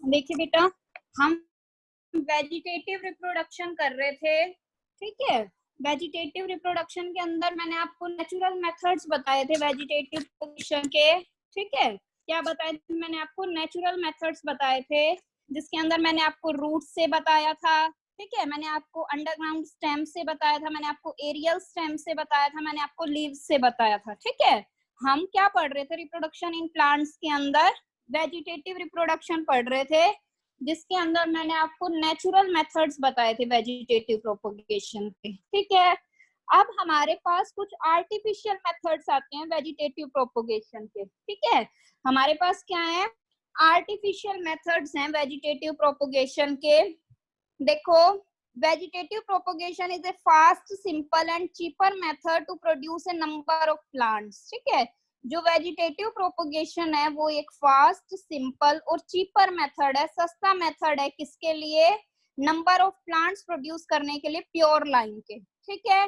देखिए बेटा, हम वेजिटेटिव रिप्रोडक्शन कर रहे थे, ठीक है। वेजिटेटिव रिप्रोडक्शन के अंदर मैंने आपको नेचुरल मेथड्स बताए थे वेजिटेटिव रिप्रोडक्शन के, ठीक है। क्या बताए थे मैंने आपको? नेचुरल मेथड्स बताए थे, जिसके अंदर मैंने आपको रूट से बताया था, ठीक है। मैंने आपको अंडरग्राउंड स्टेम से बताया था, मैंने आपको एरियल स्टेम से बताया था, मैंने आपको लीव्स से बताया था, ठीक है। हम क्या पढ़ रहे थे? रिप्रोडक्शन इन प्लांट्स के अंदर वेजिटेटिव रिप्रोडक्शन पढ़ रहे थे, जिसके अंदर मैंने आपको नेचुरल मेथड्स बताए थे वेजिटेटिव प्रोपगेशन के, ठीक है। अब हमारे पास कुछ आर्टिफिशियल मेथड्स आते हैं वेजिटेटिव प्रोपगेशन के, ठीक है। हमारे पास क्या है? आर्टिफिशियल मेथड्स हैं वेजिटेटिव प्रोपगेशन के। देखो, vegetative propagation is a fast, simple and cheaper method to produce a number of plants, ठीक है। जो वेजिटेटिव प्रोपगेशन है वो एक फास्ट, सिंपल और चीपर मेथड है, सस्ता मेथड है। किसके लिए? नंबर ऑफ प्लांट्स प्रोड्यूस करने के लिए प्योर लाइन के, ठीक है।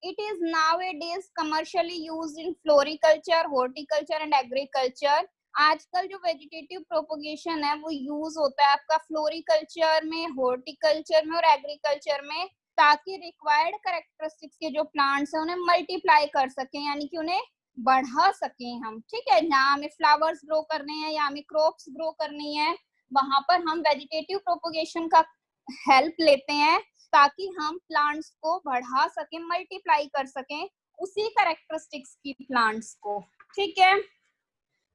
It is nowadays commercially used in floriculture, horticulture and agriculture. आजकल जो वेजिटेटिव प्रोपगेशन है वो यूज होता है आपका फ्लोरिकल्चर में, हॉर्टिकल्चर में और एग्रीकल्चर में, ताकि रिक्वायर्ड कैरेक्टरिस्टिक्स के जो प्लांट्स हैं उन्हें मल्टीप्लाई कर सकें, यानी कि उन्हें बढ़ा सकें हम, ठीक है। जहाँ हमें फ्लावर्स ग्रो करने हैं या हमें क्रॉप्स ग्रो करनी है, वहां पर हम वेजिटेटिव प्रोपगेशन का हेल्प लेते हैं, ताकि हम प्लांट्स को बढ़ा सकें, मल्टीप्लाई कर सकें उसी कैरेक्टरिस्टिक्स की प्लांट्स को, ठीक है।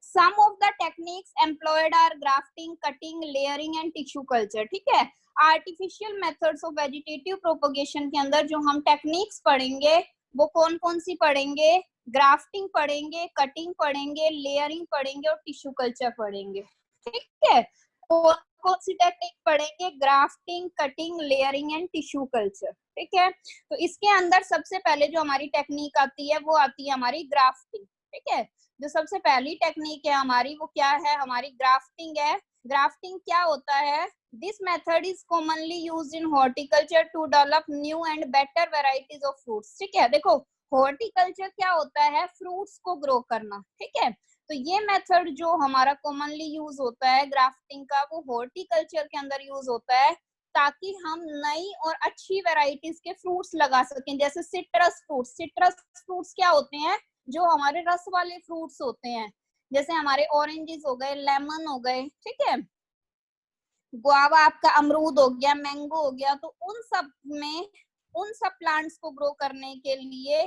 Some of the techniques employed are grafting, cutting, layering and tissue culture, ठीक है। Artificial methods of vegetative propagation के अंदर जो हम टेक्निक्स पढ़ेंगे वो कौन कौन सी पढ़ेंगे? ग्राफ्टिंग पढ़ेंगे, कटिंग पढ़ेंगे, लेयरिंग पढ़ेंगे और टिश्यू कल्चर पढ़ेंगे, ठीक है। कौन कौन सी टेक्निक पढ़ेंगे? Grafting, cutting, layering and tissue culture, ठीक है। तो इसके अंदर सबसे पहले जो हमारी टेक्निक आती है वो आती है हमारी ग्राफ्टिंग, ठीक है। जो सबसे पहली टेक्निक है हमारी वो क्या है? हमारी ग्राफ्टिंग है। ग्राफ्टिंग क्या होता है? This method is commonly used in horticulture to develop new and better varieties of fruits, ठीक है। देखो, हॉर्टिकल्चर क्या होता है? फ्रूट्स को ग्रो करना, ठीक है। तो ये मेथड जो हमारा कॉमनली यूज होता है ग्राफ्टिंग का, वो हॉर्टिकल्चर के अंदर यूज होता है, ताकि हम नई और अच्छी वेराइटीज के फ्रूट्स लगा सकें, जैसे सिट्रस फ्रूट्स। सिट्रस फ्रूट्स क्या होते हैं? जो हमारे रस वाले फ्रूट्स होते हैं, जैसे हमारे ऑरेंजेस हो गए, लेमन हो गए, ठीक है, गुआवा आपका, अमरूद हो गया, मैंगो हो गया। तो उन सब में, उन सब प्लांट्स को ग्रो करने के लिए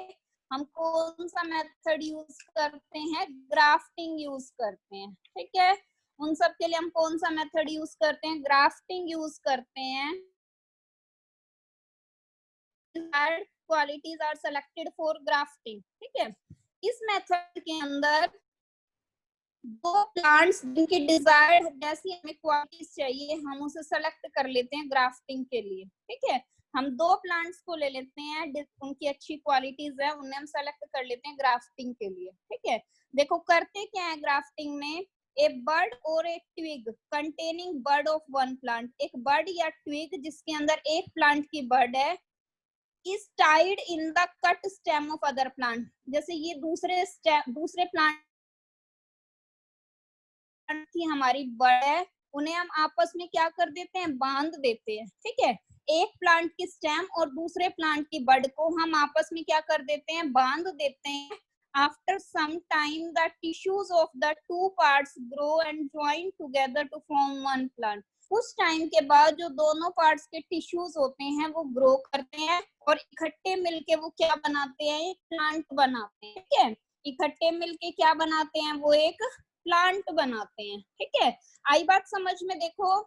हम कौन सा मेथड यूज करते हैं? ग्राफ्टिंग यूज करते हैं, ठीक है। उन सब के लिए हम कौन सा मेथड यूज करते हैं? ग्राफ्टिंग यूज करते हैं। Qualities are selected for grafting, ठीक है। इस मेथड के अंदर दो प्लांट्स जिनकी डिजायर्ड जैसी हमें क्वालिटीज चाहिए, हम उसे सेलेक्ट कर लेते हैं ग्राफ्टिंग के लिए, ठीक है। हम दो प्लांट्स को ले लेते हैं, उनकी अच्छी क्वालिटीज है, उन्हें हम सेलेक्ट कर लेते हैं ग्राफ्टिंग के लिए, ठीक है। देखो करते क्या है ग्राफ्टिंग में? ए बर्ड और a twig containing bud of one plant, एक बर्ड या ट्विग जिसके अंदर एक प्लांट की बर्ड है, is tied in the cut stem of other plant. जैसे ये दूसरे प्लांट की हमारी बर्ड है, उन्हें हम आपस में क्या कर देते हैं? बांध देते हैं, ठीक है। एक प्लांट की स्टेम और दूसरे प्लांट की बर्ड को हम आपस में क्या कर देते हैं? बांध देते हैं। After some time the tissues of the two parts grow and join together to form one plant. कुछ टाइम के बाद जो दोनों पार्ट्स के टिश्यूज होते हैं वो ग्रो करते हैं और इकट्ठे मिलके वो क्या बनाते हैं? एक प्लांट बनाते हैं, ठीक है। इकट्ठे मिलके क्या बनाते हैं? वो एक प्लांट बनाते हैं, ठीक है। आई बात समझ में? देखो,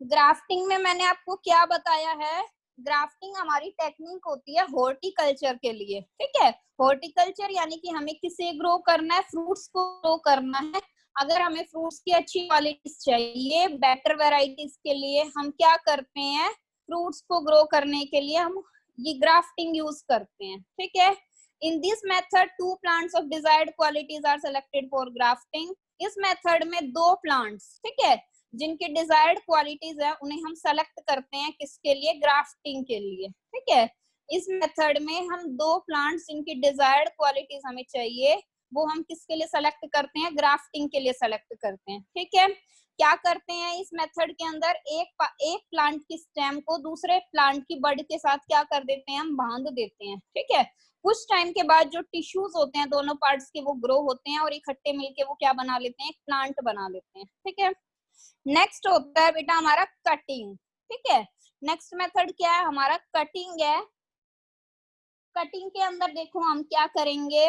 ग्राफ्टिंग में मैंने आपको क्या बताया है? ग्राफ्टिंग हमारी टेक्निक होती है हॉर्टिकल्चर के लिए, ठीक है। हॉर्टिकल्चर यानी कि हमें किसे ग्रो करना है? फ्रूट्स को ग्रो करना है। अगर हमें फ्रूट्स की अच्छी क्वालिटीज चाहिए, बेटर वेराइटीज के लिए हम क्या करते हैं? फ्रूट्स को ग्रो करने के लिए हम ये ग्राफ्टिंग यूज करते हैं, ठीक है। In this method, two plants of desired qualities are selected for grafting. इस मेथड में दो प्लांट्स, ठीक है, जिनकी डिजायर्ड क्वालिटीज है उन्हें हम सेलेक्ट करते हैं किसके लिए? ग्राफ्टिंग के लिए, ठीक है। इस मेथड में हम दो प्लांट्स जिनकी डिजायर्ड क्वालिटीज हमें चाहिए वो हम किसके लिए सेलेक्ट करते हैं? ग्राफ्टिंग के लिए सेलेक्ट करते हैं, ठीक है। क्या करते हैं इस मेथड के अंदर, एक प्लांट की स्टेम को दूसरे प्लांट की बड के साथ क्या कर देते हैं, हम बांध देते हैं, ठीक है। कुछ टाइम के बाद जो टिश्यूज होते हैं दोनों पार्ट्स के वो ग्रो होते हैं और इकट्ठे मिलके वो क्या बना लेते हैं, एक प्लांट बना लेते हैं, ठीक है। नेक्स्ट होता है बेटा हमारा कटिंग, ठीक है। नेक्स्ट मेथड क्या है हमारा, कटिंग है। कटिंग के अंदर देखो हम क्या करेंगे,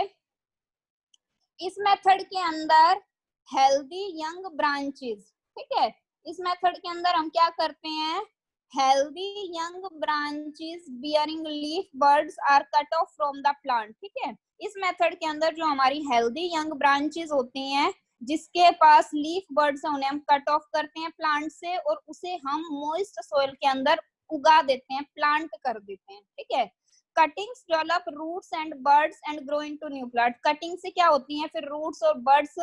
इस मेथड के अंदर हेल्दी यंग ब्रांचेस, ठीक है। इस मेथड के अंदर हम क्या करते हैं, healthy young branches bearing leaf buds are cut off from the plant, ठीक है। इस मेथड के अंदर जो हमारी हेल्दी यंग ब्रांचेस होती हैं जिसके पास लीफ बर्ड्स है उन्हें हम कट ऑफ करते हैं प्लांट से और उसे हम मॉइस्ट सोइल के अंदर उगा देते हैं, प्लांट कर देते हैं, ठीक है। Cuttings develop roots and buds and grow into new plant. Cutting से क्या होती है, फिर रूट्स और बर्ड्स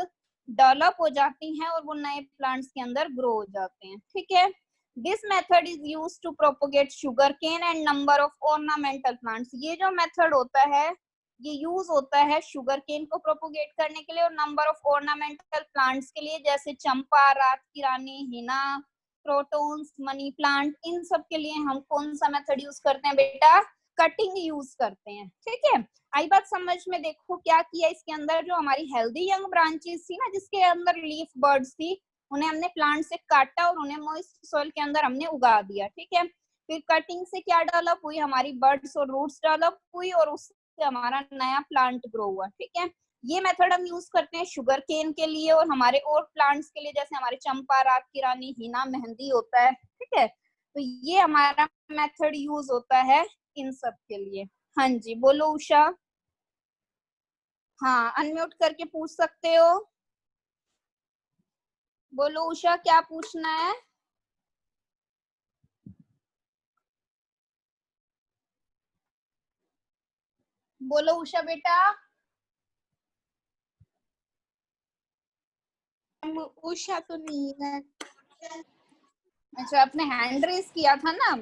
डेवलप हो जाती हैं और वो नए प्लांट्स के अंदर ग्रो हो जाते हैं, ठीक है। This method is used to propagate sugar cane and number of ornamental plants. ये जो मेथड होता है ये यूज होता है शुगर केन को प्रोपोगेट करने के लिए और नंबर ऑफ ऑर्नामेंटल प्लांट्स के लिए, जैसे चंपा, रात की रानी, हिना, क्रोटोन्स, मनी प्लांट, इन सब के लिए हम कौन सा मेथड यूज करते हैं बेटा, कटिंग यूज करते हैं, ठीक है। आई बात समझ में, देखो क्या किया इसके अंदर, जो हमारी हेल्दी यंग ब्रांचेस थी ना जिसके अंदर लीफ बर्ड्स थी उन्हें हमने प्लांट से काटा और उन्हें मॉइस्ट सॉइल के अंदर हमने उगा दिया, ठीक है। फिर कटिंग से क्या डेवलप हुई, हमारी बर्ड्स और रूट्स डेवलप हुई और उससे हमारा नया प्लांट ग्रो हुआ, ठीक है। ये मेथड हम यूज करते हैं शुगर केन के लिए और हमारे और प्लांट्स के लिए, जैसे हमारे चंपा, रात की रानी, हिना, मेहंदी होता है, ठीक है। तो ये हमारा मेथड यूज होता है इन सब के लिए। हाँ जी बोलो उषा। हाँ अनम्यूट करके पूछ सकते हो, बोलो उषा क्या पूछना है। बोलो उषा बेटा। उषा तो नहीं है। अच्छा आपने हैंड रेस किया था ना।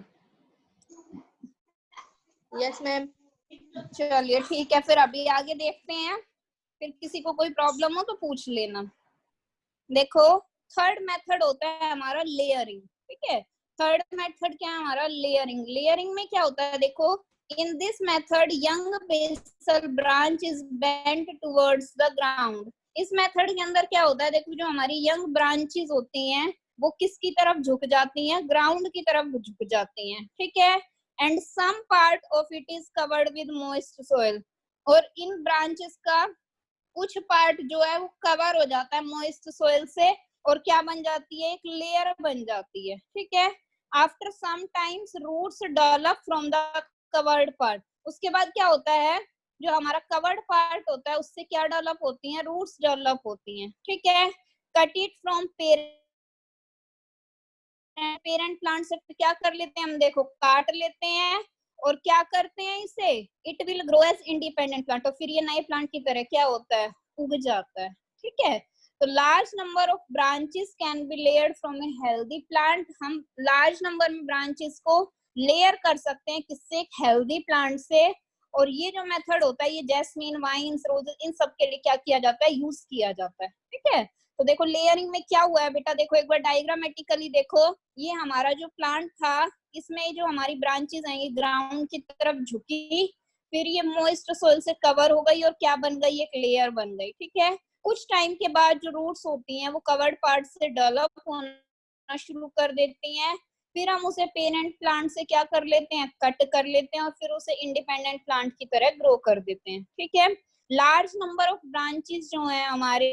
Yes ma'am. चलिए ठीक है, फिर अभी आगे देखते हैं, फिर किसी को कोई प्रॉब्लम हो तो पूछ लेना। देखो थर्ड मेथड होता है हमारा लेयरिंग, ठीक है। थर्ड मेथड क्या है हमारा, लेयरिंग। लेयरिंग में क्या होता है, देखो in this method young basal branch is bent towards the ground. इस मेथड के अंदर क्या होता है, देखो जो हमारी यंग ब्रांचेस होती हैं वो किसकी तरफ झुक जाती हैं, ग्राउंड की तरफ झुक जाती हैं, ठीक है। And some part of it is covered with moist soil, और इन ब्रांचेस का कुछ पार्ट जो है वो कवर हो जाता है मॉइस्ट सोइल से और क्या बन जाती है, एक लेयर बन जाती है, ठीक है। After some times roots develop from the covered part. उसके बाद क्या होता है, जो हमारा कवर्ड पार्ट होता है उससे क्या डेवलप होती हैं, रूट्स डेवलप होती हैं, ठीक है। Cut it from parent plant से क्या कर लेते हैं हम, देखो काट लेते हैं और क्या करते हैं इसे, it will grow as independent plant, और फिर ये नए प्लांट की तरह क्या होता है, उग जाता है, ठीक है। तो large number of branches can be layered from a healthy plant. हम लार्ज नंबर में ब्रांचेस को लेयर कर सकते हैं किससे, एक हेल्दी प्लांट से। और ये जो मेथड होता है ये जैस्मीन, वाइन्स, रोजेस, इन सब के लिए क्या किया जाता है, यूज किया जाता है, ठीक है। तो देखो लेयरिंग में क्या हुआ है बेटा, देखो एक बार डायग्रामेटिकली देखो, ये हमारा जो प्लांट था इसमें जो हमारी ब्रांचेस हैं ये ग्राउंड की तरफ झुकी, फिर ये मॉइस्ट सोइल से कवर हो गई और क्या बन गई, एक लेयर बन गई, ठीक है। कुछ टाइम के बाद जो रूट्स होती हैं वो कवर्ड पार्ट से डेवलप होना शुरू कर देती हैं, फिर हम उसे पेरेंट प्लांट से क्या कर लेते हैं, कट कर लेते हैं और फिर उसे इंडिपेंडेंट प्लांट की तरह ग्रो कर देते हैं, ठीक है। लार्ज नंबर ऑफ ब्रांचेस जो है हमारे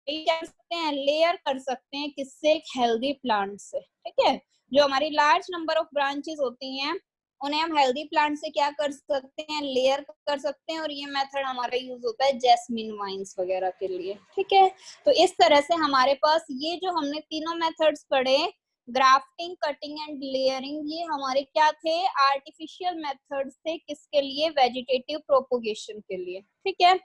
कर सकते हैं, लेयर कर सकते हैं किससे, एक हेल्दी प्लांट से, ठीक है। जो हमारी लार्ज नंबर ऑफ ब्रांचेस होती हैं उन्हें हम हेल्दी प्लांट से क्या कर सकते हैं, लेयर कर सकते हैं, और ये मेथड हमारा यूज होता है जैस्मिन वाइन्स वगैरह के लिए, ठीक है। तो इस तरह से हमारे पास ये जो हमने तीनों मेथड्स पढ़े, ग्राफ्टिंग, कटिंग एंड लेयरिंग, ये हमारे क्या थे, आर्टिफिशियल मेथड्स थे, किसके लिए, वेजिटेटिव प्रोपोगेशन के लिए, ठीक है।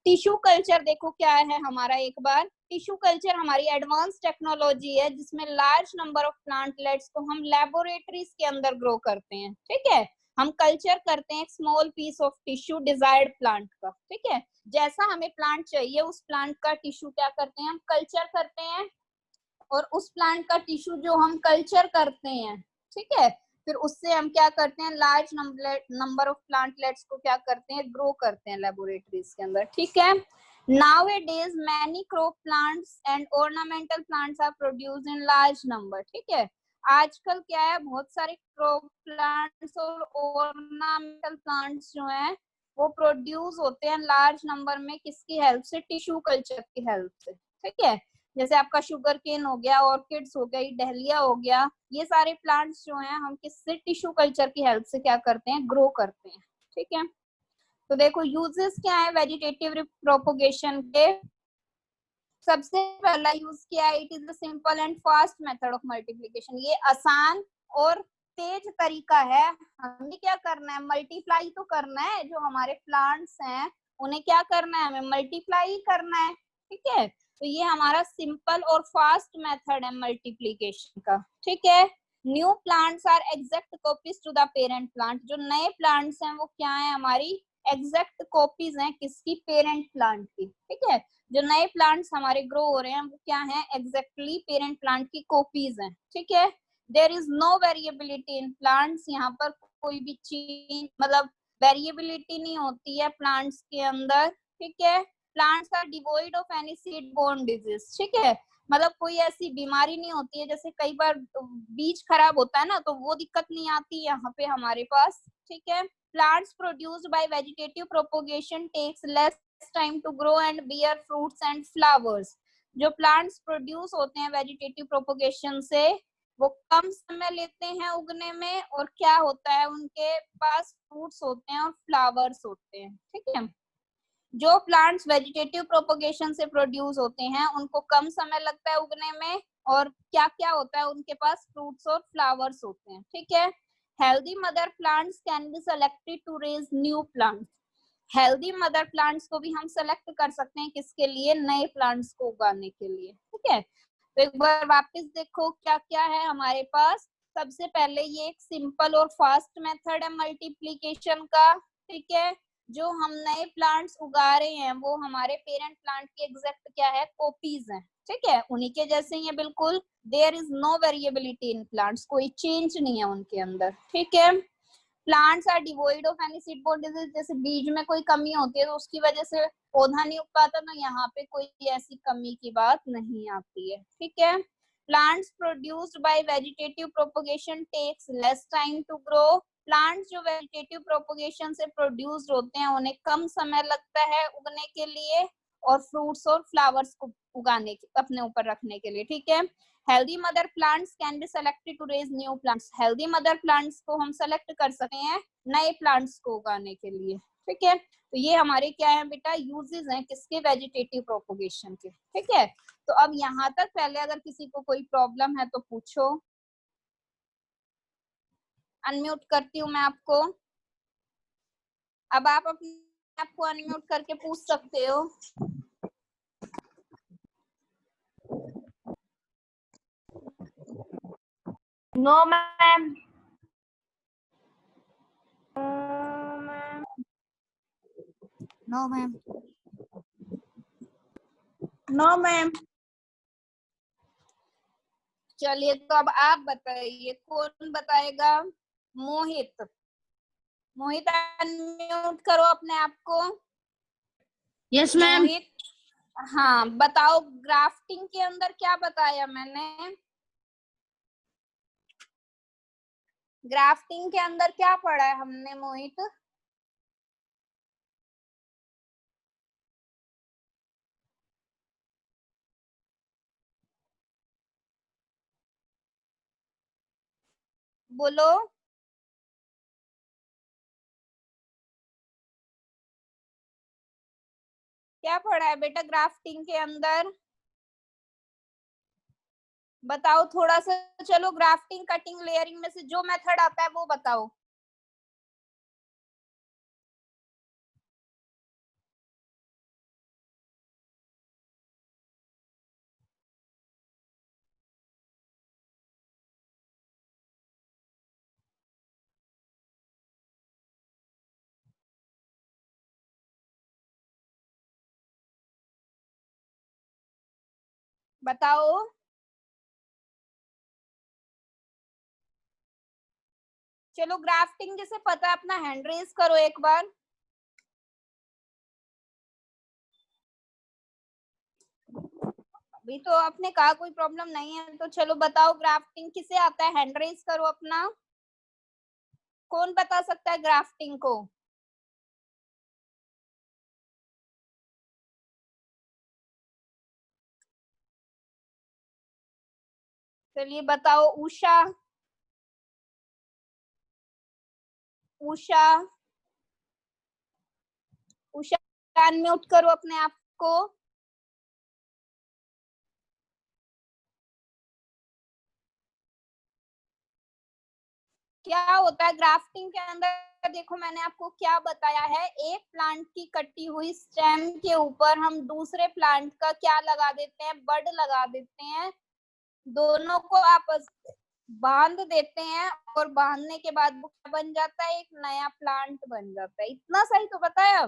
टिश्यू कल्चर देखो क्या है हमारा, एक बार टिश्यू कल्चर हमारी एडवांस टेक्नोलॉजी है जिसमें लार्ज नंबर ऑफ प्लांटलेट्स को हम लेबोरेटरीज के अंदर ग्रो करते हैं, ठीक है। हम कल्चर करते हैं एक small piece of tissue desired plant का, ठीक है। जैसा हमें प्लांट चाहिए उस प्लांट का टिश्यू क्या करते हैं हम कल्चर करते हैं, और उस प्लांट का टिश्यू जो हम कल्चर करते हैं, ठीक है, फिर उससे हम क्या करते हैं, लार्ज नंबर ऑफ प्लांटलेट्स को क्या करते हैं, ग्रो करते हैं लेबोरेटरीज के अंदर, ठीक है। Nowadays many crop plants and ornamental plants are produced in large number, ठीक है। आजकल क्या है, बहुत सारे क्रॉप प्लांट्स और ऑर्नामेंटल प्लांट्स जो हैं वो प्रोड्यूस होते हैं लार्ज नंबर में, किसकी हेल्प से, टिश्यू कल्चर की हेल्प से, ठीक है। जैसे आपका शुगर केन हो गया, ऑर्किड्स हो गई, डहलिया हो गया, ये सारे प्लांट्स जो हैं हम किससे, टिश्यू कल्चर की हेल्प से क्या करते हैं, ग्रो करते हैं, ठीक है। तो देखो यूजेस क्या है वेजिटेटिव प्रोपोगेशन के। सबसे पहला यूज किया है, it is the simple and fast method of multiplication. ये आसान और तेज तरीका है। हमें क्या करना है, मल्टीप्लाई तो करना है, जो हमारे प्लांट्स हैं उन्हें क्या करना है, हमें मल्टीप्लाई करना है, ठीक है। तो ये हमारा सिंपल और फास्ट मेथड है मल्टीप्लीकेशन का, ठीक है। New plants are exact copies to the parent plant. जो नए प्लांट्स हैं वो क्या है, हमारी एग्जैक्ट कॉपीज हैं, किसकी, पेरेंट प्लांट की, ठीक है। जो नए प्लांट्स हमारे ग्रो हो रहे हैं वो क्या है, एग्जैक्टली पेरेंट प्लांट की कॉपीज हैं, ठीक है। There is no variability in plants. यहाँ पर कोई भी चीज मतलब वेरिएबिलिटी नहीं होती है प्लांट्स के अंदर, ठीक है। Plants are devoid of any seed borne disease, ठीक है। मतलब कोई ऐसी बीमारी नहीं होती है, जैसे कई बार बीज खराब होता है ना, तो वो दिक्कत नहीं आती यहाँ पे हमारे पास, ठीक है। Plants produced by vegetative propagation takes less time to grow and bear fruits and flowers. जो प्लांट्स प्रोड्यूस होते हैं वेजिटेटिव प्रोपोगेशन से, वो कम समय लेते हैं उगने में, और क्या होता है, उनके पास फ्रूट्स होते हैं और फ्लावर्स होते हैं, ठीक है। जो प्लांट्स वेजिटेटिव प्रोपोगेशन से प्रोड्यूस होते हैं उनको कम समय लगता है उगने में, और क्या क्या होता है, उनके पास फ्रूट्स और फ्लावर्स होते हैं, ठीक है। Healthy mother plants can be selected to raise new plants. Healthy mother plants को भी हम सेलेक्ट कर सकते हैं, किसके लिए, नए प्लांट्स को उगाने के लिए, ठीक है। तो एक बार वापस देखो क्या क्या है हमारे पास। सबसे पहले ये एक सिंपल और फास्ट मेथड है मल्टीप्लीकेशन का, ठीक है। जो हम नए प्लांट्स उगा रहे हैं वो हमारे पेरेंट प्लांट की एग्जैक्ट क्या है, कॉपीज हैं, ठीक है, उन्हीं के जैसे ही है बिल्कुल। There is no variability in plants, कोई चेंज नहीं है उनके अंदर, ठीक है। Plants are devoid of any seed borne disease. जैसे बीज में कोई कमी होती है तो उसकी वजह से पौधा नहीं उग पाता, तो यहाँ पे कोई ऐसी कमी की बात नहीं आती है, ठीक है। Plants produced by vegetative propagation takes less time to grow. Plants जो वेजिटेटिव प्रोपोगेशन से प्रोड्यूस्ड होते हैं उन्हें कम समय लगता है उगने के लिए, और फ्रूट्स और फ्लावर्स को उगाने के, अपने ऊपर रखने के लिए, ठीक है। Healthy mother plants can be selected to raise new plants. Healthy mother plants को हम सेलेक्ट कर सकते हैं नए प्लांट्स को उगाने के लिए, ठीक है। तो ये हमारे क्या है बेटा, यूजेस हैं किसके, वेजिटेटिव प्रोपोगेशन के, ठीक है। तो अब यहाँ तक पहले अगर किसी को कोई प्रॉब्लम है तो पूछो। अनम्यूट करती हूँ मैं आपको। अब आप अपने आपको अनम्यूट करके पूछ सकते हो। No ma'am. No ma'am. No ma'am. चलिए तो अब आप बताइए, कौन बताएगा, मोहित। मोहित अनम्यूट करो अपने आप को। Yes ma'am. मोहित, हाँ बताओ, ग्राफ्टिंग के अंदर क्या बताया मैंने, ग्राफ्टिंग के अंदर क्या पढ़ा है हमने मोहित। बोलो, क्या पढ़ा है बेटा ग्राफ्टिंग के अंदर, बताओ थोड़ा सा। चलो ग्राफ्टिंग, कटिंग, लेयरिंग में से जो मेथड आता है वो बताओ। बताओ। चलो ग्राफ्टिंग जिसे पता है अपना हैंड रेज करो एक बार। अभी तो आपने कहा कोई प्रॉब्लम नहीं है, तो चलो बताओ ग्राफ्टिंग किसे आता है, हैंड रेज करो अपना। कौन बता सकता है ग्राफ्टिंग को? चलिए बताओ, उषा। उषा, उषा अनम्यूट करो अपने आप को। क्या होता है ग्राफ्टिंग के अंदर? देखो मैंने आपको क्या बताया है, एक प्लांट की कटी हुई स्टेम के ऊपर हम दूसरे प्लांट का क्या लगा देते हैं, बड लगा देते हैं, दोनों को आपस बांध देते हैं, और बांधने के बाद वो क्या बन जाता है, एक नया प्लांट बन जाता है। इतना सही तो बताया।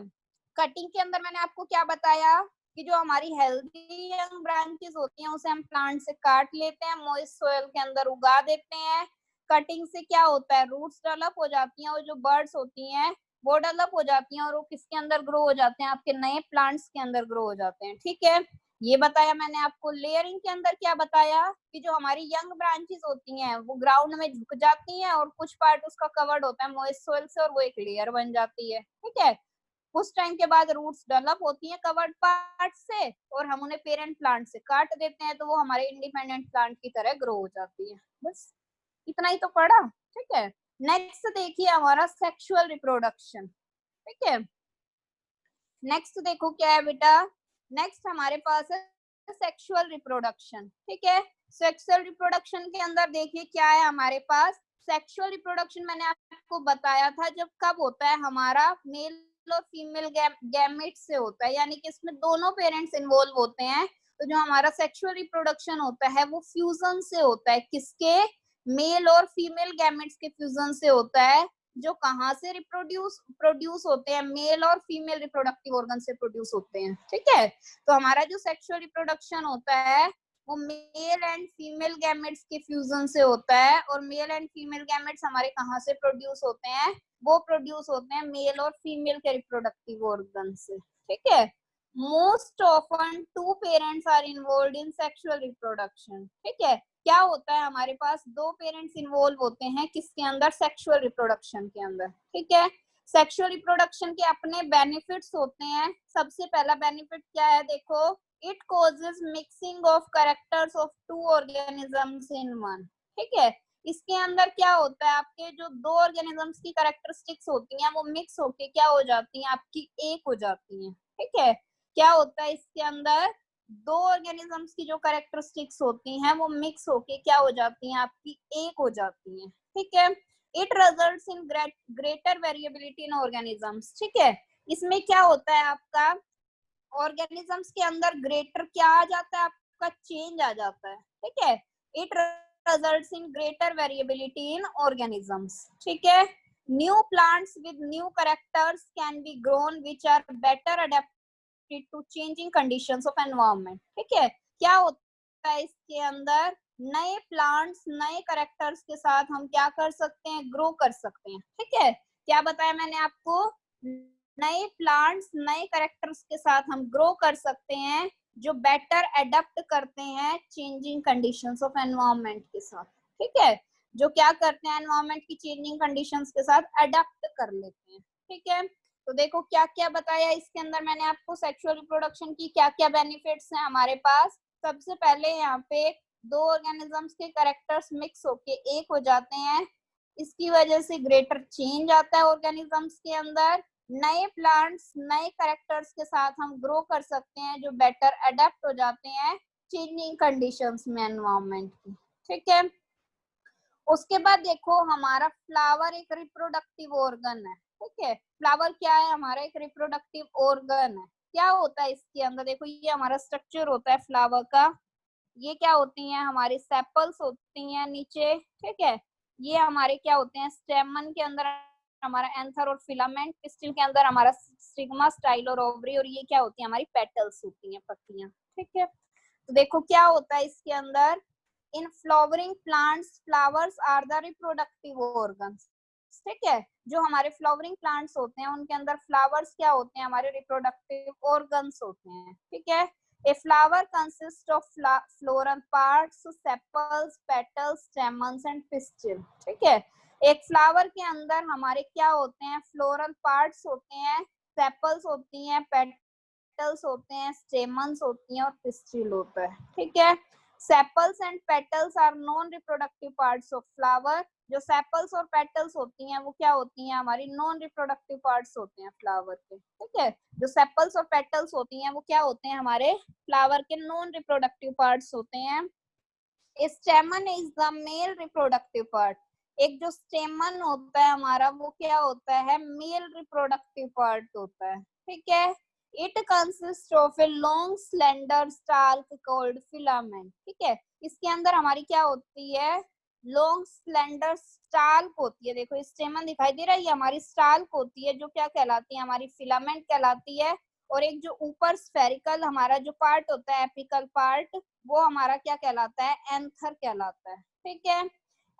कटिंग के अंदर मैंने आपको क्या बताया कि जो हमारी हेल्दी यंग ब्रांचेस होती हैं उसे हम प्लांट से काट लेते हैं, मॉइस्ट सोइल के अंदर उगा देते हैं। कटिंग से क्या होता है, रूट्स डेवलप हो जाती हैं, और जो बर्ड्स होती हैं वो डेवलप हो जाती हैं, और वो किसके अंदर ग्रो हो जाते हैं, आपके नए प्लांट्स के अंदर ग्रो हो जाते हैं। ठीक है, ये बताया मैंने आपको। लेयरिंग के अंदर क्या बताया कि जो हमारी यंग ब्रांचेस होती हैं वो ग्राउंड में झुक जाती हैं, और कुछ पार्ट उसका कवर्ड होता है मॉइस्ट सोइल से, और वो एक लेयर बन जाती है। ठीक है, कुछ टाइम के बाद रूट्स डेवलप होती हैं कवर्ड पार्ट से, और हम उन्हें पेरेंट प्लांट से काट देते हैं, तो वो हमारे इंडिपेंडेंट प्लांट की तरह ग्रो हो जाती है। बस इतना ही तो पढ़ा। ठीक है, नेक्स्ट देखिए हमारा सेक्सुअल रिप्रोडक्शन। ठीक है, नेक्स्ट देखो क्या है बेटा, नेक्स्ट हमारे पास है सेक्सुअल रिप्रोडक्शन। ठीक है, सेक्सुअल रिप्रोडक्शन के अंदर देखिए क्या है हमारे पास। सेक्सुअल रिप्रोडक्शन मैंने आपको बताया था जब कब होता है, हमारा मेल और फीमेल गैमेट से होता है, यानी कि इसमें दोनों पेरेंट्स इन्वॉल्व होते हैं। तो जो हमारा सेक्सुअल रिप्रोडक्शन होता है वो फ्यूजन से होता है, किसके, मेल और फीमेल गैमेट्स के फ्यूजन से होता है, जो कहाँ से प्रोड्यूस होते हैं, मेल और फीमेल रिप्रोडक्टिव ऑर्गन से प्रोड्यूस होते हैं। ठीक है, तो हमारा जो सेक्सुअल रिप्रोडक्शन होता है वो मेल एंड फीमेल गैमेट्स के फ्यूजन से होता है, और मेल एंड फीमेल गैमेट्स हमारे कहाँ से प्रोड्यूस होते हैं, वो प्रोड्यूस होते हैं मेल और फीमेल के रिप्रोडक्टिव ऑर्गन से। ठीक है, most often two parents are involve in sexual reproduction. ठीक है, क्या होता है हमारे पास, दो पेरेंट्स इन्वॉल्व होते हैं किसके अंदर, सेक्सुअल रिप्रोडक्शन के अंदर। ठीक है, सेक्सुअल रिप्रोडक्शन के अपने बेनिफिट्स होते हैं। सबसे पहला बेनिफिट क्या है, देखो, it causes mixing of characters of to organisms in one. ठीक है, इसके अंदर क्या होता है, आपके जो दो ऑर्गेनिजम्स की कैरेक्टरिस्टिक्स होती हैं वो मिक्स होके क्या हो जाती हैं, आपकी एक हो जाती हैं। ठीक है, क्या होता है इसके अंदर, दो ऑर्गेनिजम्स की जो कैरेक्टरिस्टिक्स होती हैं वो मिक्स होके क्या हो जाती हैं, आपकी एक हो जाती हैं। ठीक है, it results in greater variability in organisms. ठीक है, इसमें क्या होता है आपका, ऑर्गेनिजम्स के अंदर ग्रेटर क्या आ जाता है, आपका चेंज आ जाता है। ठीक है, it results in greater variability in organisms. ठीक है, new plants with new characters can be grown which are better adapted to changing conditions of environment. ठीक है, क्या होता है इसके अंदर, नए प्लांट्स नए कैरेक्टर्स के साथ हम क्या कर सकते हैं, ग्रो कर सकते हैं। ठीक है, क्या बताया मैंने आपको, नए प्लांट्स नए कैरेक्टर्स के साथ हम ग्रो कर सकते हैं, जो बेटर अडेप्ट करते हैं चेंजिंग कंडीशंस ऑफ एनवायरनमेंट के साथ। ठीक है, जो क्या करते हैं, एनवायरनमेंट की चेंजिंग कंडीशंस के साथ अडेप्ट कर लेते हैं। ठीक है, तो देखो क्या क्या बताया इसके अंदर मैंने आपको, सेक्सुअल रिप्रोडक्शन की क्या क्या बेनिफिट्स हैं हमारे पास। सबसे पहले यहाँ पे दो ऑर्गेनिजम्स के कैरेक्टर्स मिक्स होके एक हो जाते हैं, इसकी वजह से ग्रेटर चेंज आता है ऑर्गेनिजम्स के अंदर। नए प्लांट्स नए कैरेक्टर्स के साथ हम ग्रो कर सकते हैं, जो बेटर अडेप्ट हो जाते हैं चेंजिंग कंडीशंस में एनवायरनमेंट की। ठीक है, उसके बाद देखो हमारा फ्लावर एक रिप्रोडक्टिव ऑर्गन है। ठीक है, फ्लावर क्या है, हमारा एक रिप्रोडक्टिव ऑर्गन है। क्या होता है इसके अंदर, देखो ये हमारा स्ट्रक्चर होता है फ्लावर का, ये क्या होती हैं, हमारी सेपल्स होती हैं नीचे। ठीक है, ये हमारे क्या होते हैं, स्टेमन के अंदर हमारा एंथर और फिलामेंट, पिस्टिल के अंदर हमारा स्टिग्मा, स्टाइल और ओवरी, और ये क्या होती है, हमारी पेटल्स होती हैं, पत्तियां। ठीक है, तो देखो क्या होता है इसके अंदर, in flowering plants flowers are the reproductive organs. Plants, ठीक है, जो हमारे फ्लावरिंग प्लांट्स होते हैं उनके अंदर फ्लावर्स क्या होते हैं, हमारे रिप्रोडक्टिव ऑर्गन्स होते हैं, ठीक है। A flower consists of floral parts, sepals, petals, stamens and pistil, ठीक है। एक फ्लावर के अंदर हमारे क्या होते हैं, फ्लोरल पार्ट्स होते हैं, सेपल्स होती हैं, पेटल्स होते हैं, स्टेमन्स होती हैं और पिस्टिल होता है, ठीक है। Sepals and petals are non reproductive parts of flower. जो सेपल्स और पेटल्स होती हैं वो क्या होती हैं, हमारी नॉन रिप्रोडक्टिव पार्ट्स होते हैं फ्लावर के, ठीक है। जो सेपल्स और पेटल्स होती हैं वो क्या होते हैं, हमारे फ्लावर के नॉन रिप्रोडक्टिव पार्ट्स होते हैं। स्टेमन is the male reproductive part. एक जो स्टेमन होता है हमारा वो क्या होता है, मेल रिप्रोडक्टिव पार्ट होता है, ठीक है। It consist of a long slender stalk called filament, ठीक है। इसके अंदर हमारी क्या होती है, लॉन्ग स्लेंडर स्टाल्क होती है। देखो स्टेमन दिखाई दे रहा है, ये हमारी स्टाल्क होती है जो क्या कहलाती है, हमारी फिलामेंट कहलाती है। और एक जो ऊपर स्फेरिकल हमारा जो पार्ट होता है, एपिकल पार्ट, वो हमारा क्या कहलाता है, एंथर कहलाता है, ठीक है।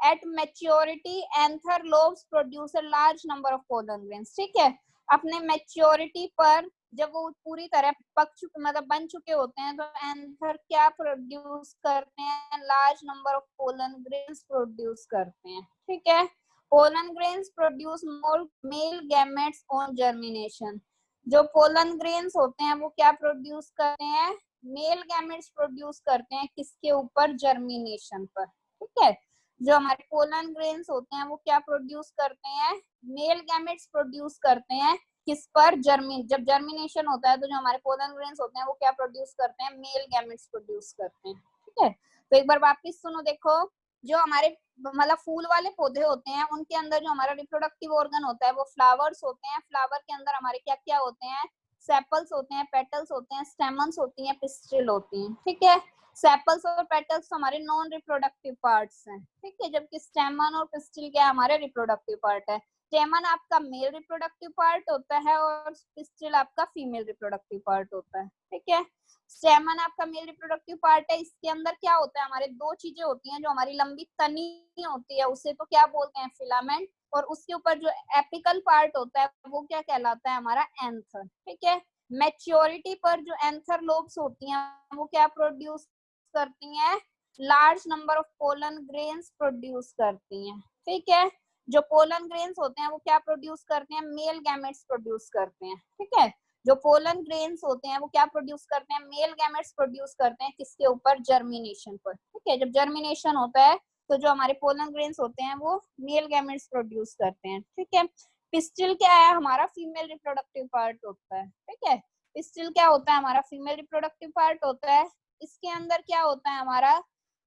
At maturity anther lobes produce a large number of pollen grains, ठीक है। अपने मैच्योरिटी पर जब वो पूरी तरह पक चुके मतलब बन चुके होते हैं तो एंथर क्या प्रोड्यूस करते हैं, large number of pollen grains produce करते हैं, ठीक है। Pollen grains produce more male gametes on germination. जो पोलन ग्रेन्स होते हैं वो क्या प्रोड्यूस करते हैं, मेल गैमेट्स प्रोड्यूस करते हैं, किसके ऊपर, जर्मिनेशन पर, ठीक है। जो हमारे पोलन ग्रेन्स होते हैं वो क्या प्रोड्यूस करते हैं, मेल गैमेट्स प्रोड्यूस करते हैं, किस पर, जब जर्मिनेशन होता है तो जो हमारे पोलन ग्रेन्स होते हैं वो क्या प्रोड्यूस करते हैं, मेल गैमेट्स प्रोड्यूस करते हैं, ठीक है। तो एक बार वापिस सुनो, देखो जो हमारे मतलब फूल वाले पौधे होते हैं उनके अंदर जो हमारा रिप्रोडक्टिव ऑर्गन होता है वो फ्लावर्स होते हैं। फ्लावर के अंदर हमारे क्या क्या होते हैं, सेपल्स होते हैं, पेटल्स होते हैं, स्टेमन्स होती हैं, पिस्टिल होती हैं, ठीक है। सेपल्स और पेटल्स हमारे नॉन रिप्रोडक्टिव पार्ट्स हैं, ठीक है, जबकि स्टेमन और पिस्टिल क्या हमारे रिप्रोडक्टिव पार्ट है। स्टेमन आपका मेल रिप्रोडक्टिव पार्ट होता है और पिस्टिल आपका फीमेल रिप्रोडक्टिव पार्ट होता है, ठीक है। स्टेमन आपका मेल रिप्रोडक्टिव पार्ट है, इसके अंदर क्या होता है, हमारे दो चीजें होती हैं, जो हमारी लंबी तनी होती है उसे तो क्या बोलते हैं, फिलामेंट, और उसके ऊपर जो एपिकल पार्ट होता है वो क्या कहलाता है, हमारा एंथर, ठीक है। मैच्योरिटी पर जो एंथर लोब्स होती हैं वो क्या प्रोड्यूस करती हैं, large number of pollen grains produce करती हैं, ठीक है। जो पोलन ग्रेन्स होते हैं वो क्या प्रोड्यूस करते हैं, मेल गैमेट्स प्रोड्यूस करते हैं, ठीक है। जो पोलन ग्रेन्स होते हैं वो क्या प्रोड्यूस करते हैं, मेल गैमेट्स प्रोड्यूस करते हैं, किसके ऊपर, जर्मिनेशन पर, ठीक है। जब जर्मिनेशन होता है तो जो हमारे पोलन ग्रेन्स होते हैं वो मेल गैमेट्स प्रोड्यूस करते हैं, ठीक है। पिस्टिल क्या है, हमारा फीमेल रिप्रोडक्टिव पार्ट होता है, ठीक है। पिस्टिल क्या होता है, हमारा फीमेल रिप्रोडक्टिव पार्ट होता है। इसके अंदर क्या होता है, हमारा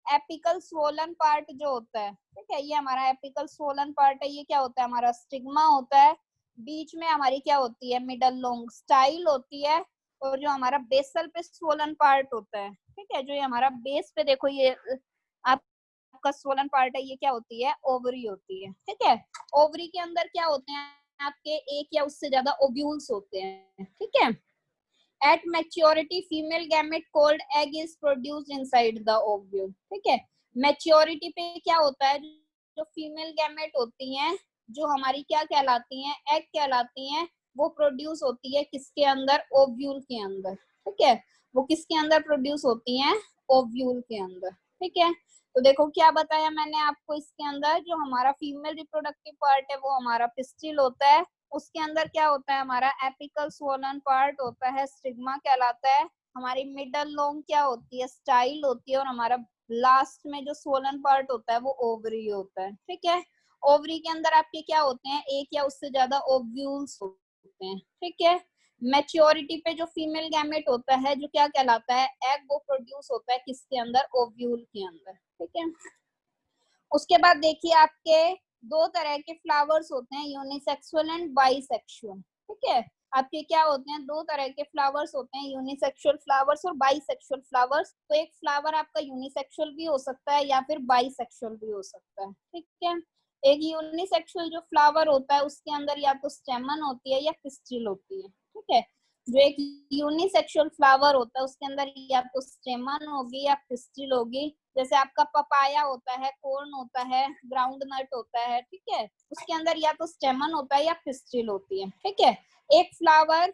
एपिकल स्वोलन पार्ट जो होता है, ठीक है, ये हमारा एपिकल स्वोलन पार्ट है। ये क्या होता है, हमारा स्टिग्मा होता है। बीच में हमारी क्या होती है, मिडल लॉन्ग स्टाइल होती है। और जो हमारा बेसल पे स्वोलन पार्ट होता है, ठीक है, जो ये हमारा बेस पे देखो ये आपका स्वोलन पार्ट है, ये क्या होती है, ओवरी होती है, ठीक है। ओवरी के अंदर क्या होते हैं आपके, एक या उससे ज्यादा ओव्यूल्स होते हैं, ठीक है। At maturity, female gamete called egg is produced inside the ovule, ठीक है। मैच्योरिटी पे क्या होता है, जो फीमेल गैमेट होती हैं जो हमारी क्या कहलाती हैं, एग कहलाती हैं, वो प्रोड्यूस होती है किसके अंदर, ओव्यूल के अंदर, ठीक है। वो किसके अंदर प्रोड्यूस होती हैं, ओव्यूल के अंदर, ठीक है। तो देखो क्या बताया मैंने आपको, इसके अंदर जो हमारा फीमेल रिप्रोडक्टिव पार्ट है वो हमारा पिस्टिल होता है। उसके अंदर क्या होता है, हमारा एपिकल स्वोलन पार्ट होता है, स्टिग्मा कहलाता है। हमारी मिडल लॉन्ग क्या होती है, स्टाइल होती है। और हमारा लास्ट में जो स्वोलन पार्ट होता है वो ओवरी होता है, ठीक है। ओवरी के अंदर आपके क्या होते हैं, एक या उससे ज्यादा ओव्यूल्स होते हैं, ठीक है। मैच्योरिटी पे जो फीमेल गैमेट होता है जो क्या कहलाता है, एग, वो प्रोड्यूस होता है किसके अंदर, ओव्यूल के अंदर, ठीक है। उसके बाद देखिए आपके दो तरह के फ्लावर्स होते हैं, यूनिसेक्सुअल एंड बाइसेक्सुअल, ठीक है। आपके क्या होते हैं, दो तरह के फ्लावर्स होते हैं, यूनिसेक्सुअल फ्लावर्स और बाइसेक्सुअल फ्लावर्स। तो एक फ्लावर आपका यूनिसेक्सुअल भी हो सकता है या फिर बाइसेक्सुअल भी हो सकता है, ठीक है। एक यूनिसेक्सुअल जो फ्लावर होता है उसके अंदर या तो स्टेमन होती है या पिस्टिल होती है, ठीक है। जो एक यूनिसेक्सुअल फ्लावर होता है उसके अंदर या तो स्टेमन होगी या पिस्टिल होगी। जैसे आपका पपाया होता है, कोर्न होता है, ग्राउंड नट होता है, ठीक है, उसके अंदर या तो स्टेमन होता है या पिस्टिल होती है, ठीक है। एक फ्लावर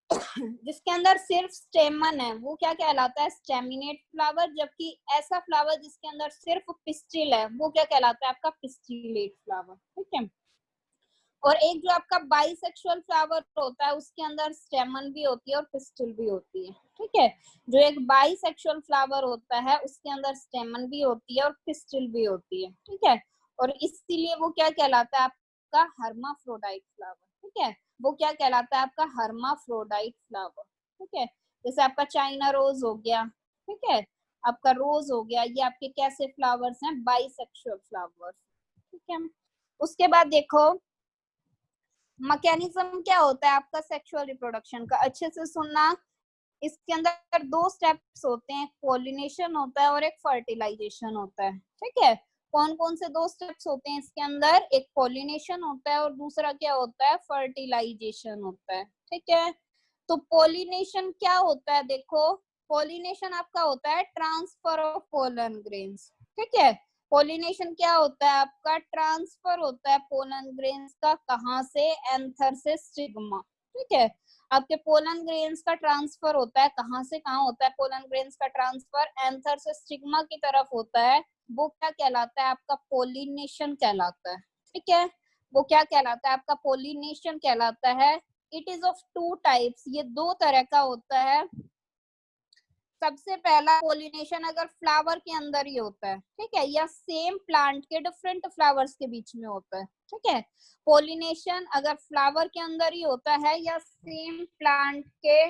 जिसके अंदर सिर्फ स्टेमन है वो क्या कहलाता है, स्टेमिनेट फ्लावर। जबकि ऐसा फ्लावर जिसके अंदर सिर्फ पिस्टिल है वो क्या कहलाता है, आपका पिस्टिलेट फ्लावर, ठीक है। और एक जो आपका बाइसेक्सुअल फ्लावर होता है उसके अंदर स्टेमन भी होती है और पिस्टिल भी होती है, ठीक है। जो एक बाइसेक्सुअल फ्लावर होता है उसके अंदर स्टेमन भी होती है और पिस्टिल भी होती है, ठीक है। और इसीलिए वो क्या कहलाता है, आपका हर्माफ्रोडाइट फ्लावर, ठीक है। वो क्या कहलाता है, आपका हर्माफ्रोडाइट फ्लावर, ठीक है। जैसे आपका चाइना रोज हो गया, ठीक है, आपका रोज हो गया, ये आपके कैसे फ्लावर्स हैं, बाइसेक्सुअल फ्लावर्स, ठीक है। उसके बाद देखो मैकेनिज्म क्या होता है आपका सेक्सुअल रिप्रोडक्शन का, अच्छे से सुनना। इसके अंदर दो स्टेप्स होते हैं, पॉलिनेशन होता है और एक फर्टिलाइजेशन होता है, ठीक है। कौन कौन से दो स्टेप्स होते हैं इसके अंदर, एक पॉलिनेशन होता है और दूसरा क्या होता है, फर्टिलाइजेशन होता है, ठीक है। तो पॉलिनेशन क्या होता है, देखो पॉलिनेशन आपका होता है ट्रांसफर ऑफ पोलन ग्रेन्स, ठीक है। पॉलिनेशन क्या होता है, आपका ट्रांसफर होता है पोलन ग्रेन्स का, कहाँ से, एंथर से स्टिग्मा, ठीक है। आपके पोलन ग्रेन्स का ट्रांसफर होता है, कहाँ से कहाँ होता है पोलन ग्रेन्स का ट्रांसफर, एंथर से स्टिग्मा की तरफ होता है। वो क्या कहलाता है, आपका पॉलिनेशन कहलाता है, ठीक है। वो क्या कहलाता है, आपका पॉलिनेशन कहलाता है। It is of two types, ये दो तरह का होता है। सबसे पहला पॉलिनेशन अगर फ्लावर के अंदर ही होता है, ठीक है, या सेम प्लांट के डिफरेंट फ्लावर्स के बीच में होता है, ठीक है। पॉलिनेशन अगर फ्लावर के अंदर ही होता है या सेम प्लांट के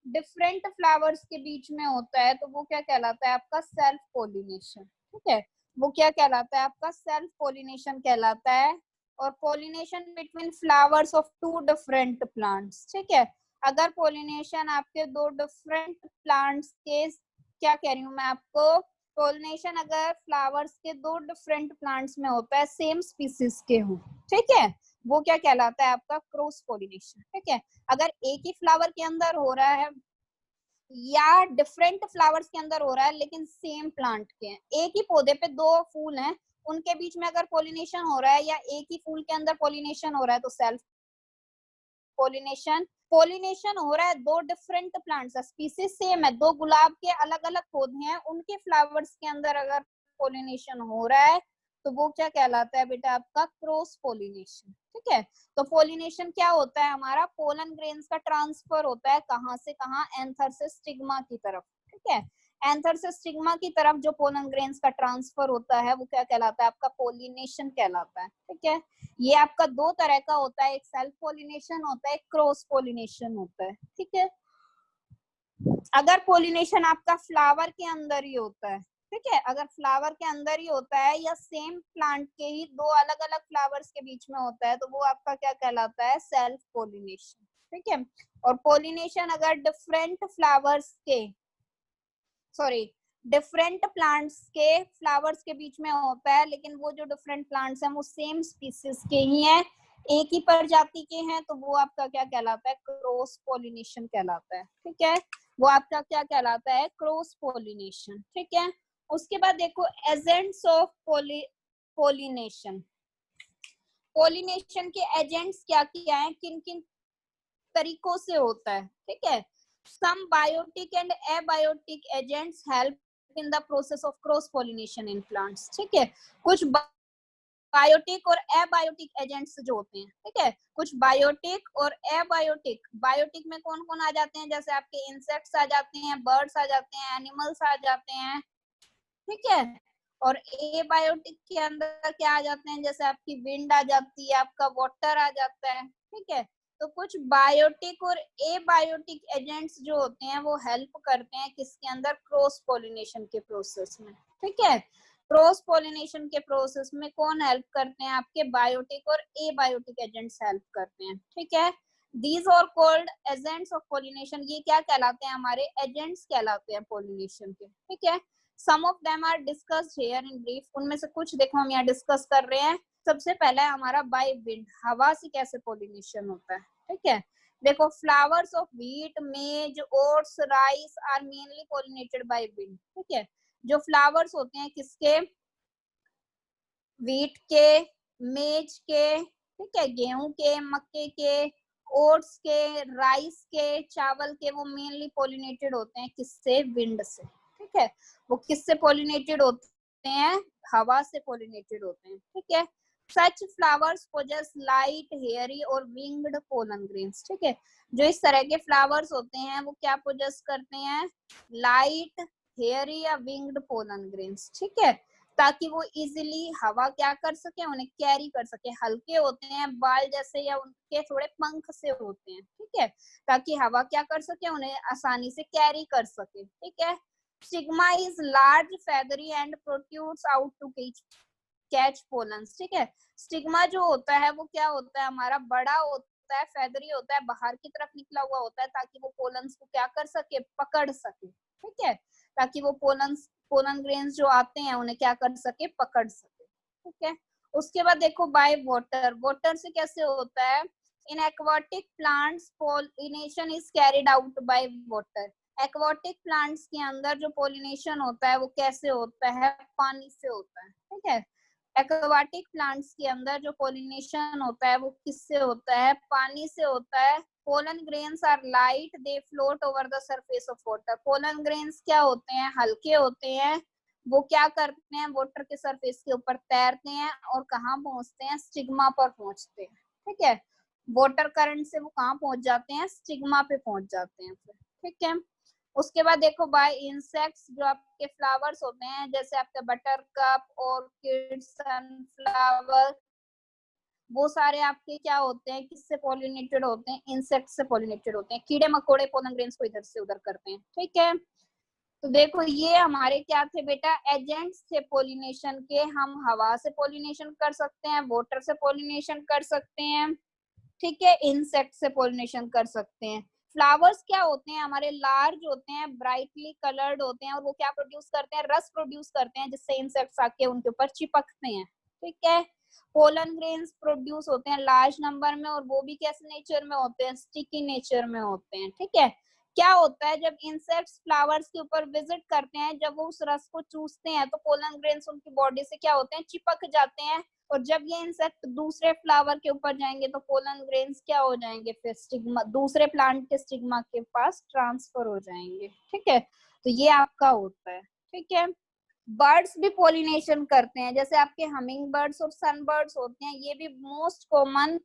डिफरेंट फ्लावर्स के बीच में होता है तो वो क्या कहलाता है, आपका सेल्फ पॉलिनेशन, ठीक है। वो क्या कहलाता है, आपका सेल्फ पॉलिनेशन कहलाता है। और pollination between flowers of two different plants, ठीक है। अगर पोलिनेशन आपके दो डिफरेंट प्लांट्स के, क्या कह रही हूँ मैं आपको, पोलिनेशन अगर फ्लावर्स के दो डिफरेंट प्लांट्स में होता है सेम स्पीसीज के हो, ठीक है, वो क्या कहलाता है, आपका क्रॉस पोलिनेशन, ठीक है। अगर एक ही फ्लावर के अंदर हो रहा है या डिफरेंट फ्लावर्स के अंदर हो रहा है लेकिन सेम प्लांट के हैं, एक ही पौधे पे दो फूल हैं, उनके बीच में अगर पोलिनेशन हो रहा है या एक ही फूल के अंदर पोलिनेशन हो रहा है तो सेल्फ पोलिनेशन। पोलिनेशन हो रहा है दो डिफरेंट प्लांट्स, स्पीसीज सेम है, दो गुलाब के अलग अलग पौधे हैं, उनके फ्लावर्स के अंदर अगर पोलिनेशन हो रहा है तो वो क्या कहलाता है बेटा, आपका क्रॉस पोलिनेशन, ठीक है। तो पोलिनेशन क्या होता है, हमारा पोलन ग्रेन्स का ट्रांसफर होता है, कहाँ से कहाँ, एंथर से स्टिग्मा की तरफ, ठीक है। एंथर से स्टिग्मा की तरफ जो पोलन ग्रेन्स का ट्रांसफर होता है वो क्या कहलाता है, आपका पोलिनेशन कहलाता है, ठीक है। ये आपका दो तरह का होता है, एक सेल्फ पोलिनेशन होता है, एक क्रॉस पोलिनेशन होता है, ठीक है। अगर पोलिनेशन आपका फ्लावर के अंदर ही होता है, ठीक है, अगर फ्लावर के अंदर ही होता है या सेम प्लांट के ही दो अलग अलग फ्लावर्स के बीच में होता है तो वो आपका क्या कहलाता है, सेल्फ पोलिनेशन, ठीक है। और पोलिनेशन अगर डिफरेंट फ्लावर्स के, सॉरी, डिफरेंट प्लांट्स के फ्लावर्स के बीच में होता है लेकिन वो जो डिफरेंट प्लांट्स हैं वो सेम स्पीसीज के ही हैं, एक ही प्रजाति के हैं, तो वो आपका क्या कहलाता है, क्रॉस पोलिनेशन कहलाता है, ठीक है। वो आपका क्या कहलाता है, क्रॉस पोलिनेशन, ठीक है। उसके बाद देखो एजेंट्स ऑफ पोलिनेशन। पोलिनेशन के एजेंट्स क्या क्या है, किन किन तरीकों से होता है, ठीक है। some biotic and abiotic agents help in the process of cross pollination in plants, ठीक है। कुछ बायोटिक और एबायोटिक एजेंट्स जो होते हैं, ठीक है, कुछ बायोटिक और एबायोटिक। बायोटिक में कौन कौन आ जाते हैं, जैसे आपके इंसेक्ट्स आ जाते हैं, बर्ड्स आ जाते हैं, एनिमल्स आ जाते हैं, ठीक है। और एबायोटिक के अंदर क्या आ जाते हैं, जैसे आपकी विंड आ जाती है, आपका वाटर आ जाता है, ठीक है। तो कुछ बायोटिक और एबायोटिक एजेंट्स जो होते हैं वो हेल्प करते हैं किसके अंदर, क्रॉस पोलिनेशन के प्रोसेस में, ठीक है। क्रॉस पोलिनेशन के प्रोसेस में कौन हेल्प करते हैं, आपके बायोटिक और एबायोटिक एजेंट्स हेल्प करते हैं, ठीक है। These are called agents of pollination, ये क्या कहलाते हैं, हमारे एजेंट्स कहलाते हैं पोलिनेशन के, ठीक है। Some of them are discussed here in brief, उनमें से कुछ देखो हम यहाँ डिस्कस कर रहे हैं। सबसे पहला है हमारा बाय विंड, हवा से कैसे पोलिनेशन होता है, ठीक है। देखो flowers of wheat, maize, oats, rice are mainly pollinated by wind. ठीक है, जो फ्लावर्स होते हैं किसके, व्हीट के, मेज के, ठीक है, गेहूं के, मक्के के, ओट्स के, राइस के, चावल के, वो मेनली पॉलिनेटेड होते हैं किससे, विंड से। ठीक है, वो किससे पॉलिनेटेड होते हैं, हवा से पॉलिनेटेड होते हैं। ठीक है, सच फ्लावर्स पोजेस लाइट, हेयरी और विंग्ड पोलन ग्रेन्स। ठीक है, जो इस तरह के फ्लावर्स होते हैं वो क्या पोजेस करते हैं, लाइट, हेयरी या विंग्ड पोलन ग्रेन्स। ठीक है, ताकि वो इजीली हवा क्या कर सके, उन्हें कैरी कर सके। हल्के होते हैं बाल जैसे या उनके थोड़े पंख से होते हैं। ठीक है, ताकि हवा क्या कर सके, उन्हें आसानी से कैरी कर सके। ठीक है, stigma is large, feathery and protrudes out to catch pollens. ठीक है, स्टिग्मा जो होता है वो क्या होता है, हमारा बड़ा होता है, फेदरी होता है, बाहर की तरफ निकला हुआ होता है, ताकि वो पोलन्स को क्या कर सके, पकड़ सके। ठीक है, ताकि वो पोलन ग्रेन्स जो आते हैं उन्हें क्या कर सके, पकड़ सके। ठीक है, उसके बाद देखो बाय वाटर, वाटर से कैसे होता है, in aquatic plants pollination is carried out by water. Aquatic plants के अंदर जो पोलिनेशन होता है वो कैसे होता है, पानी से होता है। ठीक है, एक्वाटिक प्लांट्स के अंदर जो पोलिनेशन होता है वो किससे होता है, पानी से होता है। Pollen grains are light, they float over the surface of water. Pollen grains क्या होते हैं, हल्के होते हैं, वो क्या करते हैं, वाटर के सरफेस के ऊपर तैरते हैं और कहाँ पहुंचते हैं, स्टिग्मा पर पहुंचते हैं। ठीक है, वाटर करंट से वो कहाँ पहुंच जाते हैं, स्टिग्मा पे पहुंच जाते हैं फिर। ठीक है, उसके बाद देखो बाय इंसेक्ट्स, जो आपके फ्लावर्स होते हैं जैसे आपके बटर कप, ऑर्किड, सनफ्लावर, वो सारे आपके क्या होते हैं, किससे पॉलिनेटेड होते हैं, इंसेक्ट से पॉलिनेटेड होते हैं। कीड़े मकोड़े पोलन ग्रेन्स को इधर से उधर करते हैं। ठीक है, तो देखो ये हमारे क्या थे बेटा, एजेंट्स थे पॉलिनेशन के। हम हवा से पॉलिनेशन कर सकते हैं, वाटर से पॉलिनेशन कर सकते हैं, ठीक है, इंसेक्ट से पॉलिनेशन कर सकते हैं। फ्लावर्स क्या होते हैं, हमारे लार्ज होते हैं, ब्राइटली कलर्ड होते हैं, और वो क्या प्रोड्यूस करते हैं, रस प्रोड्यूस करते हैं, जिससे इंसेक्ट्स आके उनके ऊपर चिपकते हैं। ठीक है, पोलन ग्रेन्स प्रोड्यूस होते हैं लार्ज नंबर में, और वो भी कैसे नेचर में होते हैं, स्टिकी नेचर में होते हैं। ठीक है, क्या होता है, जब इंसेक्ट्स फ्लावर्स के ऊपर विजिट करते हैं, जब वो उस रस को चूसते हैं तो पोलन ग्रेन्स उनकी बॉडी से क्या होते हैं, चिपक जाते हैं, और जब ये इंसेक्ट दूसरे फ्लावर के ऊपर जाएंगे तो पोलन ग्रेन्स क्या हो जाएंगे, फिर स्टिग्मा, दूसरे प्लांट के स्टिग्मा के पास ट्रांसफर हो जाएंगे। ठीक है, तो ये आपका होता है। ठीक है, बर्ड्स भी पोलिनेशन करते हैं, जैसे आपके हमिंग बर्ड्स और सन बर्ड्स होते हैं, ये भी मोस्ट कॉमन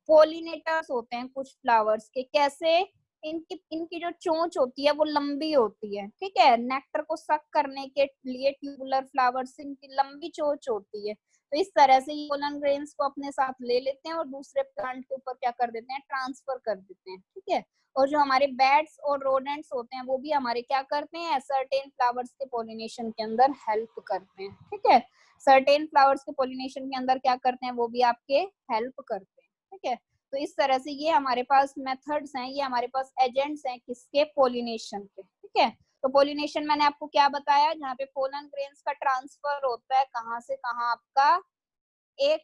पोलिनेटर्स होते हैं कुछ फ्लावर्स के। कैसे, इनकी जो चोंच होती है वो लंबी होती है। ठीक है, नेक्टर को सक करने के लिए ट्यूबुलर फ्लावर्स, इनकी लंबी चोंच होती है, तो इस तरह से ये पोलन ग्रेन्स को अपने साथ ले लेते हैं और दूसरे प्लांट के ऊपर क्या कर देते हैं, ट्रांसफर कर देते हैं। ठीक है, और जो हमारे बैट्स और रोडेंट्स होते हैं वो भी हमारे क्या करते हैं, सर्टेन फ्लावर्स के पोलिनेशन के अंदर हेल्प करते हैं। ठीक है, सर्टेन फ्लावर्स के पोलिनेशन के अंदर क्या करते हैं, वो भी आपके हेल्प करते हैं। ठीक है, तो इस तरह से ये हमारे पास मेथड्स हैं, ये हमारे पास एजेंट्स हैं किसके, पोलिनेशन के। ठीक है, तो पोलिनेशन मैंने आपको क्या बताया, जहाँ पे पोलन ग्रेन्स का ट्रांसफर होता है, कहाँ से कहाँ, आपका एक